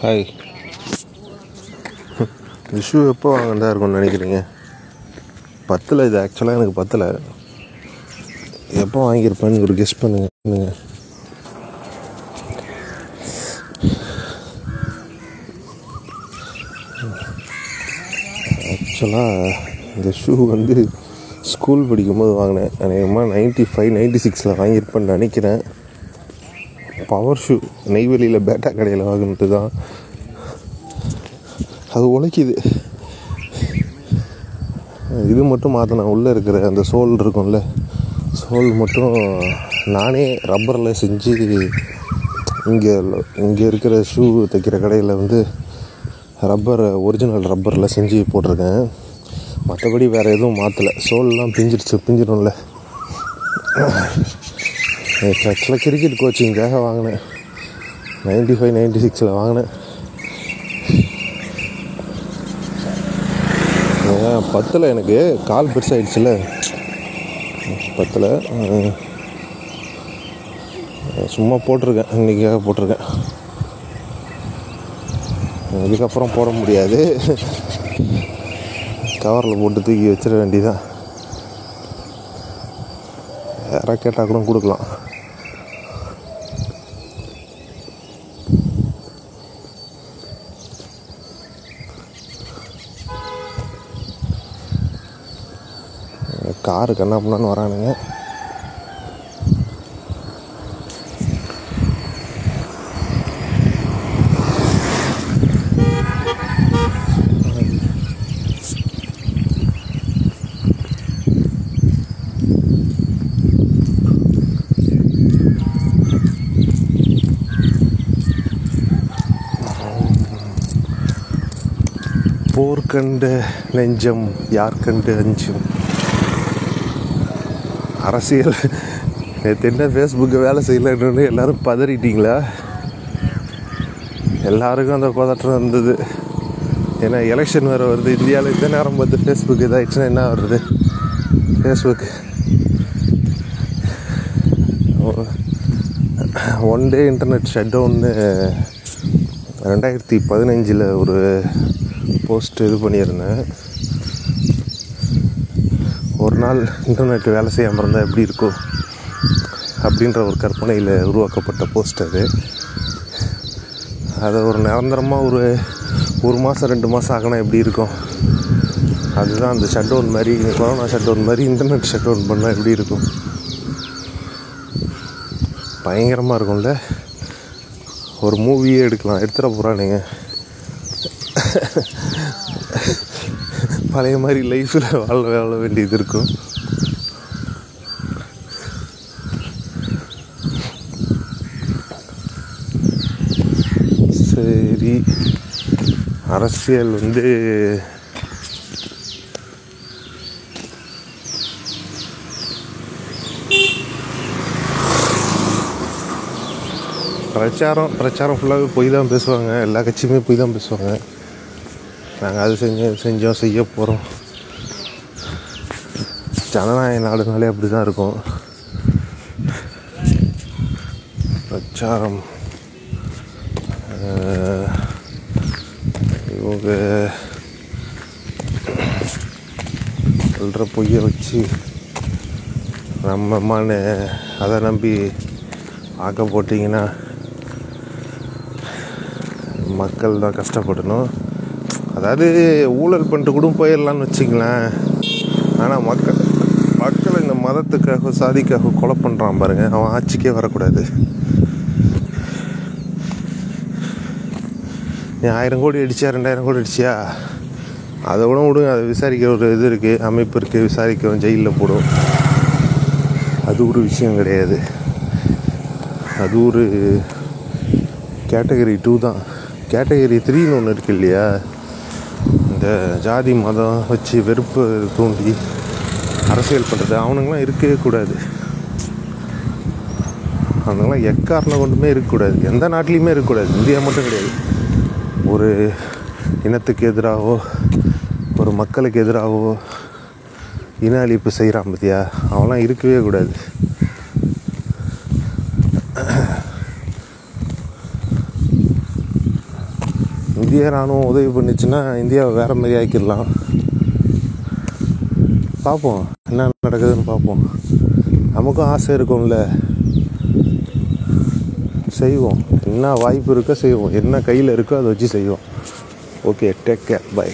Hi. இந்த shoe எப்போ வாங்கினதா இருக்கும்னு நினைக்கிறீங்க? 10 இது ஆக்சுவலாக எனக்கு 10 எப்போ வாங்கியிருப்பேன்னு ஒரு கெஸ் பண்ணுங்க. ஆக்சுவலாக இந்த ஷூ ஸ்கூல் படிக்கும்போது வாங்கினேன். அநேகமாக 95, 96 வாங்கியிருப்பேன்னு நினைக்கிறேன். பவர் ஷூ நெய்வேலியில் பேட்டா கடையில் வாங்கினது தான். அது உழைக்குது. இது மட்டும் மாற்றினேன். உள்ளே இருக்கிற அந்த சோல் இருக்கும்ல, சோல் மட்டும் நானே ரப்பரில் செஞ்சு இங்கே இருக்கிற ஷூ தைக்கிற கடையில் ஒரிஜினல் ரப்பரில் செஞ்சு போட்டிருக்கேன். மற்றபடி வேறு எதுவும் மாற்றலை. சோல்லாம் பிஞ்சிடும்ல. ஆக்சுவலாக கிரிக்கெட் கோச்சிங்காக வாங்கினேன். 95, 96 வாங்கினேன். 10 எனக்கு கால் பெருசாகிடுச்சுல. 10 சும்மா போட்டிருக்கேன், இன்றைக்காக போட்டிருக்கேன். இதுக்கப்புறம் போட முடியாது. கவரில் போட்டு தூக்கி வச்சிட வேண்டியதான். யாராவது கேட்டால் கூட கொடுக்கலாம். காரு கண்ணா பண்ணான்னு வரானுங்க. போர் கண்ட நெஞ்சம் யார் கண்டு அஞ்சும். அரசியல் என்ன ஃபேஸ்புக்கு வேலை செய்யலன்னு எல்லோரும் பதறிட்டிங்களா? எல்லாருக்கும் அந்த பதற்றம் இருந்தது. ஏன்னா எலெக்ஷன் வேறு வருது இந்தியாவில். இந்த நேரம் பார்த்து ஃபேஸ்புக் இதாகிடுச்சுன்னா என்ன வருது? ஃபேஸ்புக் 1 டே இன்டர்நெட் ஷட் டவுன்னு 2015 ஒரு போஸ்ட் இது பண்ணியிருந்தேன். ஒரு நாள் இன்டர்நெட் வேலை செய்யாமல் இருந்தால் எப்படி இருக்கும் அப்படின்ற ஒரு கற்பனையில் உருவாக்கப்பட்ட போஸ்ட் அது. அதை ஒரு நிரந்தரமாக ஒரு மாதம் 2 மாதம் ஆகினா எப்படி இருக்கும்? அதுதான் அந்த ஷட் டவுன் மாதிரி, கொரோனா ஷட் டவுன் மாதிரி இன்டர்நெட் ஷட் டவுன் பண்ணால் எப்படி இருக்கும்? பயங்கரமாக இருக்கும்ல. ஒரு மூவியே எடுத்துட போகிறானுங்க. பழைய மாதிரி லைஃப்பில் வாழ வேண்டியது இருக்கும். சரி, அரசியல் பிரச்சாரம் ஃபுல்லாகவே போய் தான் பேசுவாங்க. எல்லா கட்சியுமே போய் தான் பேசுவாங்க. நாங்கள் அது செஞ்சோம் செய்ய போகிறோம். ஜனநாயக நாடுனாலே அப்படி தான் இருக்கும். பிரச்சாரம் இவங்க சொல்கிற பொய்யை வச்சு நம்மமான அதை நம்பி ஆக்க போட்டிங்கன்னா மக்கள் தான் கஷ்டப்படணும். அதாவது ஊழல் பண்ணிட்டு கூட போயிடலான்னு வச்சுங்களேன். ஆனால் மக்கள் இந்த மதத்துக்காக சாதிக்காக கொலை பண்ணுறான் பாருங்க, அவன் ஆட்சிக்கே வரக்கூடாது. நீ 1000 கோடி அடிச்சியா 2000 கோடி அடிச்சியா அதை விடுங்க. அதை விசாரிக்க ஒரு இது இருக்குது, அமைப்பு இருக்குது, விசாரிக்கவும் ஜெயிலில் போடும். அது ஒரு விஷயம் கிடையாது. அது ஒரு கேட்டகரி 2 தான். கேட்டகரி 3ன்னு ஒன்று இருக்குது இல்லையா? இந்த ஜாதி மதம் வச்சு வெறுப்பு தூண்டி அரசியல் பண்ணுறது, அவனுங்களாம் இருக்கவே கூடாது. அவனுங்களாம் எக்காரணம் கொண்டுமே இருக்கக்கூடாது. எந்த நாட்டிலையுமே இருக்கக்கூடாது. இந்தியா மட்டும் கிடையாது. ஒரு இனத்துக்கு எதிராகவோ ஒரு மக்களுக்கு எதிராகவோ இன அழிப்பு செய்கிறான் பார்த்தியா, அவன்லாம் இருக்கவே கூடாது. இந்திய இராணுவம் உதவி பண்ணிச்சுன்னா இந்தியாவை வேறு மாதிரி ஆக்கிடலாம். பார்ப்போம் என்ன நடக்குதுன்னு பார்ப்போம். நமக்கும் ஆசை இருக்கும்ல, செய்வோம். என்ன வாய்ப்பு இருக்கோ செய்வோம், என்ன கையில் இருக்கோ அதை வச்சு செய்வோம். Okay, take care, by.